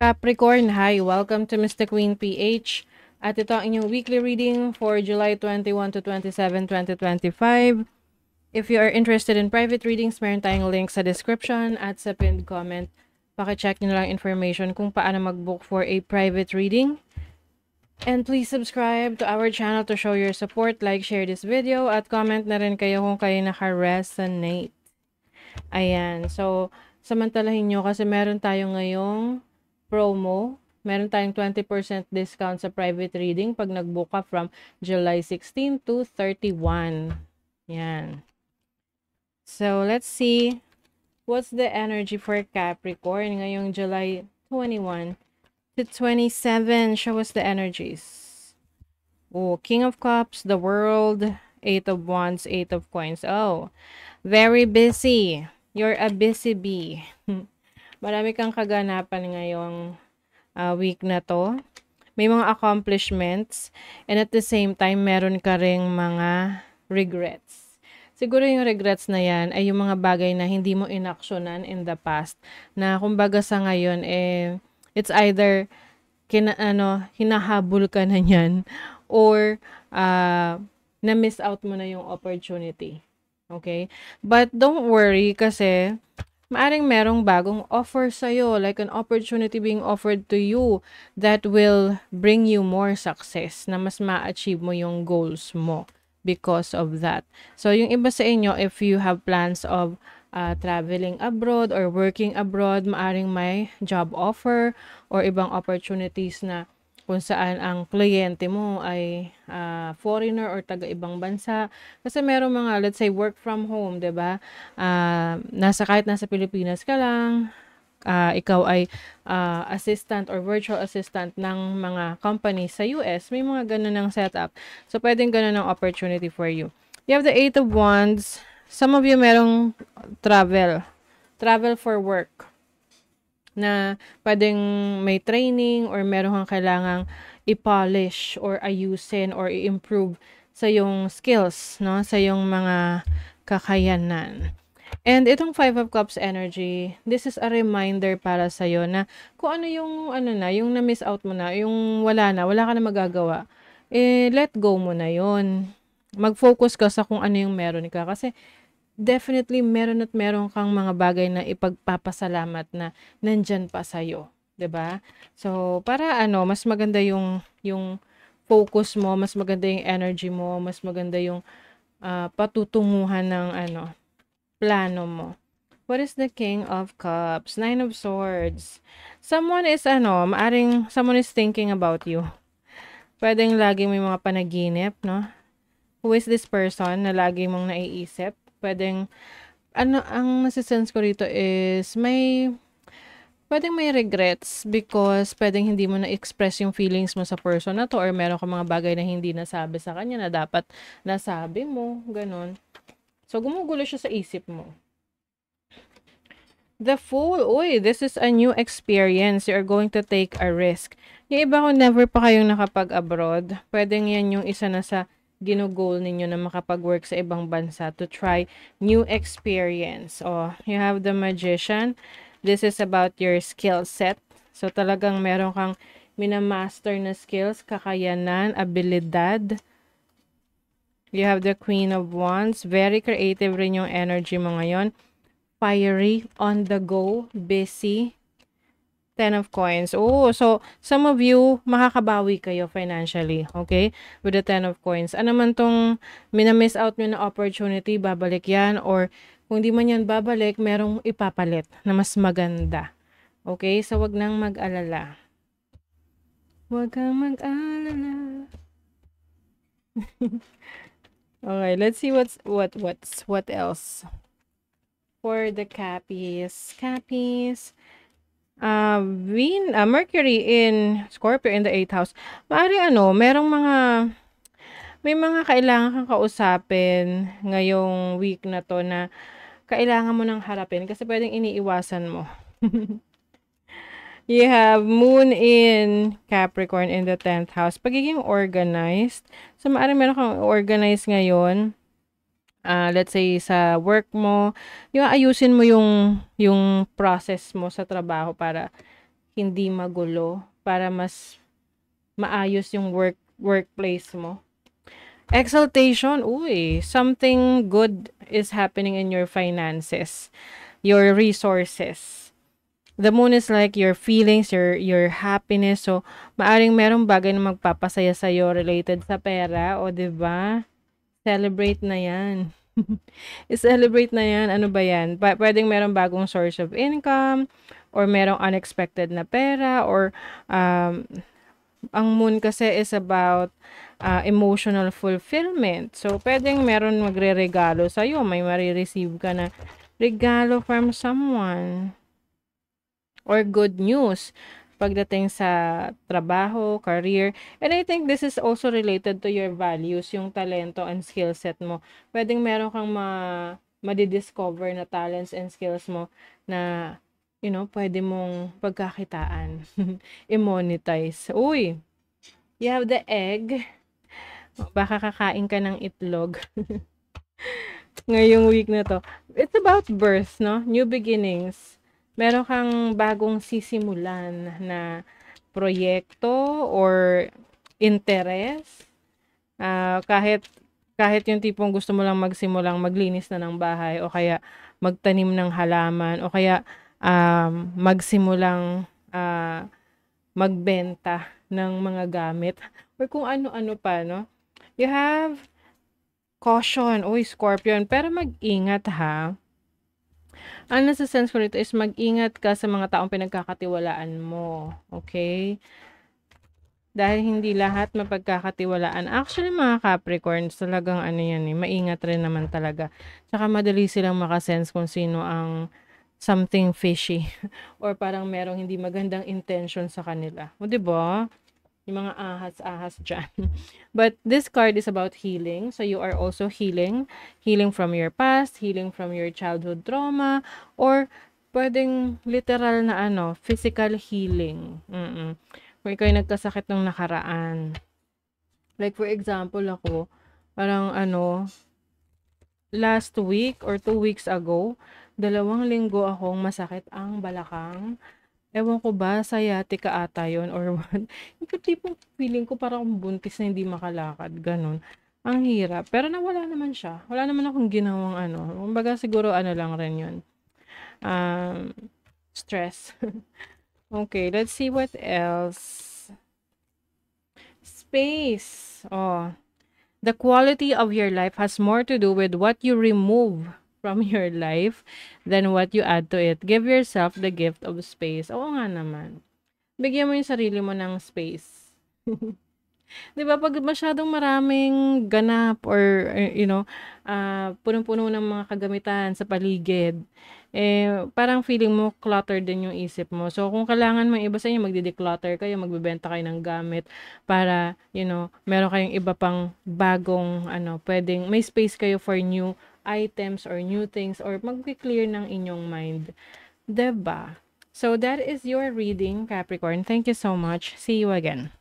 Capricorn, hi! Welcome to Mr. Queen PH. At ito ang inyong weekly reading for July 21 to 27, 2025. If you are interested in private readings, meron tayong link sa description at sa pinned comment. Pakicheck nyo lang information kung paano mag-book for a private reading. And please subscribe to our channel to show your support, like, share this video, at comment na rin kayo kung kayo naka-resonate. Ayan, so samantalahin nyo kasi meron tayo ngayong promo. Meron tayong 20% discount sa private reading pag nag-book ka from July 16 to 31. Yan. So, let's see what's the energy for Capricorn ngayong July 21 to 27. Show us the energies. Oh, King of Cups, the World, Eight of Wands, Eight of Coins. Oh, very busy. You're a busy bee. Marami kang kaganapan ngayong week na to. May mga accomplishments and at the same time, meron ka ring mga regrets. Siguro yung regrets na yan ay yung mga bagay na hindi mo inaksyonan in the past na kumbaga sa ngayon it's either hinahabol ka na yan or na-miss out mo na yung opportunity. Okay? But don't worry kasi maaring merong bagong offer sa'yo, like an opportunity being offered to you that will bring you more success, na mas ma-achieve mo yung goals mo because of that. So, yung iba sa inyo, if you have plans of traveling abroad or working abroad, maaring may job offer or ibang opportunities na kung saan ang kliyente mo ay foreigner or taga-ibang bansa. Kasi meron mga, let's say, work from home, 'di ba? Kahit nasa Pilipinas ka lang, ikaw ay assistant or virtual assistant ng mga company sa US, may mga ganun ng setup. So, pwedeng ganun ang opportunity for you. You have the Eight of Wands. Some of you merong travel for work, na pwedeng may training or meron kang kailangang i-polish or ayusin or i-improve sa yung skills, no? Sa yung mga kakayanan. And itong Five of Cups energy, this is a reminder para sa'yo na kung ano yung, yung na-miss out mo na, yung wala ka na magagawa, let go mo na yon. Mag-focus ka sa kung ano yung meron ka. Kasi definitely meron at meron kang mga bagay na ipagpapasalamat na nandyan pa sa'yo. 'Di ba? So, para mas maganda yung focus mo, mas maganda yung energy mo, mas maganda yung patutunguhan ng plano mo. What is the King of Cups? Nine of Swords. Someone is someone is thinking about you. Pwedeng laging may mga panaginip, no? Who is this person na lagi mong naiisip? Pwedeng, ang nasisense ko rito is pwedeng may regrets because pwedeng hindi mo na-express yung feelings mo sa person na to or meron ka mga bagay na hindi nasabi sa kanya na dapat nasabi mo, ganun. So, gumugulo siya sa isip mo. The Fool, uy, this is a new experience. You're going to take a risk. Yung iba kung never pa kayong nakapag-abroad, pwedeng yan yung isa na sa ginugol ninyo na makapag-work sa ibang bansa to try new experience. Oh, you have the Magician. This is about your skill set. So, talagang meron kang minamaster na skills, kakayanan, abilidad. You have the Queen of Wands. Very creative rin yung energy mo ngayon. Fiery, on the go, busy. Ten of Coins. Oh, so some of you, makakabawi kayo financially, okay? With the Ten of Coins. Ano man tong minamiss out nyo na opportunity, babalik yan. Or kung di man yan babalik, merong ipapalit na mas maganda. Okay? So, wag nang mag-alala. Wag kang mag-alala. Okay, let's see what else. For the Cappies. Mercury in Scorpio in the 8th house. Maari may mga kailangan kang kausapin ngayong week na to na kailangan mo nang harapin kasi pwedeng iniiwasan mo. You have Moon in Capricorn in the 10th house. Pagiging organized. So, maaaring meron kang organized ngayon. Let's say sa work mo, yung ayusin mo yung process mo sa trabaho para hindi magulo, para mas maayos yung workplace mo. Exaltation, uy, something good is happening in your finances, your resources. The moon is like your feelings, your happiness. So, maaring merong bagay na magpapasaya sa related sa pera, o 'di ba? Celebrate na 'yan. I-celebrate na 'yan. Ano ba 'yan? Pwedeng merong bagong source of income, or merong unexpected na pera, or um, ang moon kasi is about emotional fulfillment. So, pwedeng meron magre-regalo sa'yo. May marireceive ka na regalo from someone. Or good news pagdating sa trabaho, career. And I think this is also related to your values, yung talento and skill set mo. Pwedeng meron kang madidiscover na talents and skills mo na, pwede mong pagkakitaan. I-monetize. Uy, you have the egg. Baka kakain ka ng itlog ngayong week na to. It's about birth, no? New beginnings. Meron kang bagong sisimulan na proyekto or interest. Kahit yung tipong gusto mo lang magsimulang maglinis na ng bahay, o kaya magtanim ng halaman, o kaya magsimulang magbenta ng mga gamit, or kung ano-ano pa, no? You have caution. Uy, Scorpion. Pero mag-ingat, ha? Ang nasa-sense ko nito is mag-ingat ka sa mga taong pinagkakatiwalaan mo. Okay? Dahil hindi lahat mapagkakatiwalaan. Actually, mga Capricorns, talagang ano yan eh, maingat rin naman talaga. Tsaka madali silang makasense kung sino ang something fishy. Or parang merong hindi magandang intention sa kanila. O, diba? Yung mga ahas-ahas dyan. But this card is about healing. So you are also healing. Healing from your past, healing from your childhood trauma, or pwedeng literal na physical healing. Kung ikaw ay nagkasakit nung nakaraan. Like for example ako, parang last week or 2 weeks ago, 2 linggo akong masakit ang balakang. Ewan ko ba, sciatica ata yun or what. Yung tipong feeling ko parang akong buntis na hindi makalakad, ganun. Ang hirap. Pero nawala naman siya. Wala naman akong ginawang Kumbaga siguro lang rin yun. Stress. Okay, let's see what else. Space. Oh. The quality of your life has more to do with what you remove from your life than what you add to it. Give yourself the gift of space. Oo nga naman. Bigyan mo yung sarili mo ng space. 'Di ba pag masyadong maraming ganap, or punong-puno ng mga kagamitan sa paligid, parang feeling mo cluttered din yung isip mo. So kung kailangan mo iba sa inyo, magde-declutter kayo, magbebenta kayo ng gamit para, meron kayong iba pang bagong pwedeng may space kayo for new items or new things, or magki-clear ng inyong mind. 'Di ba? So that is your reading, Capricorn. Thank you so much. See you again.